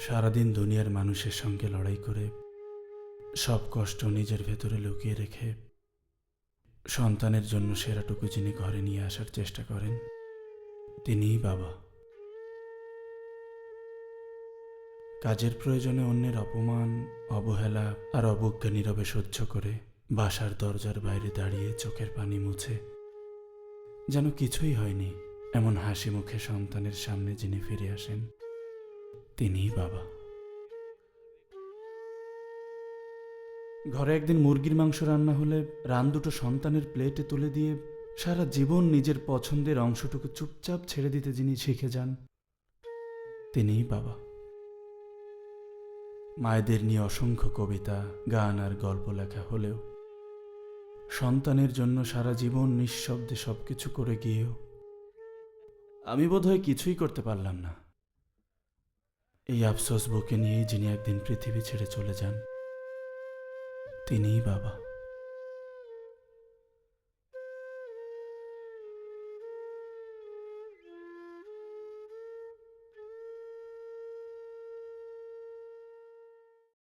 সারাদিন দুনিয়ার মানুষের সঙ্গে লড়াই করে সব কষ্ট নিজের ভেতরে লুকিয়ে রেখে সন্তানের জন্য সেরাটুকু যিনি ঘরে নিয়ে আসার চেষ্টা করেন, তিনিই বাবা। কাজের প্রয়োজনে অন্যের অপমান, অবহেলা আর অবজ্ঞা নীরবে সহ্য করে বাসার দরজার বাইরে দাঁড়িয়ে চোখের পানি মুছে যেন কিছুই হয়নি এমন হাসি মুখে সন্তানের সামনে যিনি ফিরে আসেন, তিনিই বাবা। ঘরে একদিন মুরগির মাংস রান্না হলে রান দুটো সন্তানের প্লেটে তুলে দিয়ে সারা জীবন নিজের পছন্দের অংশটুকু চুপচাপ ছেড়ে দিতে যিনি শিখে যান, তিনিই বাবা। মায়েদের নিয়ে অসংখ্য কবিতা, গান আর গল্প লেখা হলেও সন্তানের জন্য সারা জীবন নিঃশব্দে সবকিছু করে গিয়েও আমি বোধহয় কিছুই করতে পারলাম না। এই আফসোস বুকে নিয়েই যিনি একদিন পৃথিবী ছেড়ে চলে যান, তিনিই বাবা।